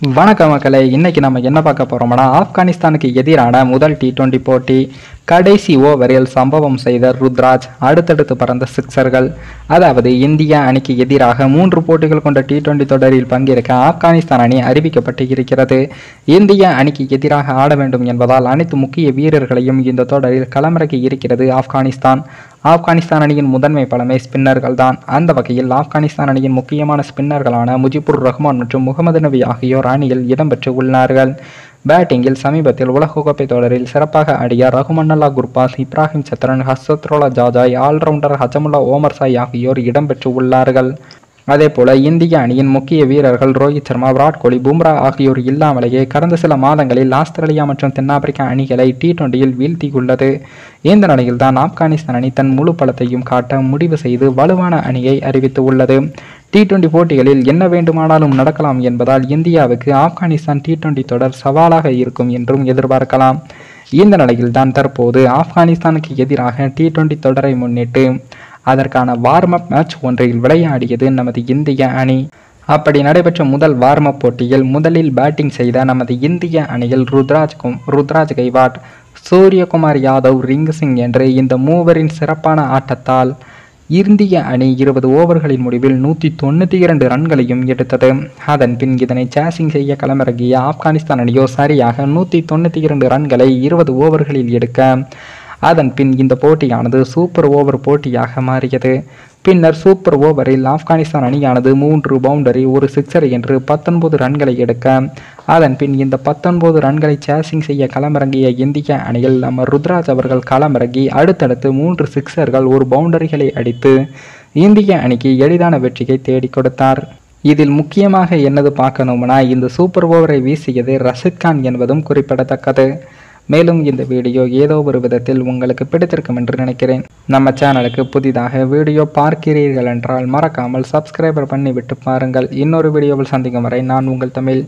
வணக்கம் மக்களே, இன்னைக்கு நம்ம என்ன பார்க்க போறோம்னா, ஆப்கானிஸ்தானுக்கு எதிரான முதல் T20 போட்டி. கடைசி ஓவரில் சம்பவம் செய்த ருத்ராஜ், அடுத்தடுத்து பறந்த சிக்சர்கள். அதாவது இந்திய அணிக்கு எதிராக 3 போட்டிகள் கொண்ட T20 தொடரில் பங்கேற்க ஆப்கானிஸ்தான் அணி அறிவிக்கப்பட்டு இருக்கிறது. இந்திய அணிக்கு எதிராக ஆட வேண்டும் என்பதால் அனைத்து முக்கிய வீரர்களையும் இந்த தொடரில் களமிறக்கி இருக்கிறது ஆப்கானிஸ்தான். ஆப்கானிஸ்தான் அணியின் முதன்மை பலமே ஸ்பின்னர்கள் தான். அந்த வகையில் ஆப்கானிஸ்தான் அணியின் முக்கியமான ஸ்பின்னர்களான முஜிபுர் ரஹ்மான் மற்றும் முகமது நபி ஆகியோர் அணியில் இடம்பெற்று உள்ளார்கள். பேட்டிங்கில் சமீபத்தில் உலகக்கோப்பை தொடரில் சிறப்பாக ஆடிய ரகுமன்னல்லா குர்பாஸ், இப்ராஹிம் சத்ரன், ஹஸ்ரத்ரோலா ஜாஜாய், ஆல்ரவுண்டர் ஹஜமுல்லா ஓமர்சாய் ஆகியோர் இடம்பெற்று உள்ளார்கள். அதேபோல இந்திய அணியின் முக்கிய வீரர்கள் ரோஹித் சர்மா, விராட் கோலி, பும்ரா ஆகியோர் இல்லாமலேயே கடந்த சில மாதங்களில் ஆஸ்திரேலியா மற்றும் தென்னாப்பிரிக்கா அணிகளை T20யில் வீழ்த்தியுள்ளது. இந்த நிலையில் தான் ஆப்கானிஸ்தான் அணி தன் முழு பலத்தையும் காட்ட முடிவு செய்து வலுவான அணியை அறிவித்து உள்ளது. T20 போட்டிகளில் என்ன வேண்டுமானாலும் நடக்கலாம் என்பதால் இந்தியாவுக்கு ஆப்கானிஸ்தான் T20 தொடர் சவாலாக இருக்கும் என்றும் எதிர்பார்க்கலாம். இந்த நிலையில் தான் தற்போது ஆப்கானிஸ்தானுக்கு எதிராக T20 தொடரை முன்னிட்டு அதற்கான வார்ம் அப் மேட்ச் ஒன்றில் விளையாடியது நமது இந்திய அணி. அப்படி நடைபெற்ற முதல் வார்ம் அப் போட்டியில் முதலில் பேட்டிங் செய்த நமது இந்திய அணியில் ருத்ராஜ் கைவாட், சூரியகுமார் யாதவ், ரிங்கு சிங் என்று இந்த மூவரின் சிறப்பான ஆட்டத்தால் இந்திய அணி 20 ஓவர்களின் முடிவில் 192 ரன்களையும் எடுத்தது. அதன் பின் இதனை சேசிங் செய்ய களமிறங்கிய ஆப்கானிஸ்தான் அணியோ சரியாக 192 ரன்களை 20 ஓவர்களில் எடுக்க அதன் பின் இந்த போட்டியானது சூப்பர் ஓவர் போட்டியாக மாறியது. பின்னர் சூப்பர் ஓவரில் ஆப்கானிஸ்தான் அணியானது 3 பவுண்டரி 1 சிக்ஸர் என்று 19 ரன்களை எடுக்க அதன் பின் இந்த 19 ரன்களை சேசிங் செய்ய களமிறங்கிய இந்திய அணியில் நம்ம ருத்ராஜ் அவர்கள் களமிறங்கி அடுத்தடுத்து 3 சிக்ஸர்கள் 1 பவுண்டரிகளை அடித்து இந்திய அணிக்கு எளிதான வெற்றியை தேடி கொடுத்தார். இதில் முக்கியமாக என்னது பார்க்கணும்னா, இந்த சூப்பர் ஓவரை வீசியது ரஷித் கான் என்பதும் குறிப்பிடத்தக்கது. மேலும் இந்த வீடியோ ஏதோ ஒரு விதத்தில் உங்களுக்கு பிடித்திருக்கும் என்று நினைக்கிறேன். நம்ம சேனலுக்கு புதிதாக வீடியோ பார்க்கிறீர்கள் என்றால் மறக்காமல் சப்ஸ்கிரைபர் பண்ணிவிட்டு பாருங்கள். இன்னொரு வீடியோவில் சந்திக்கும் வரை நான் உங்கள் தமிழ்.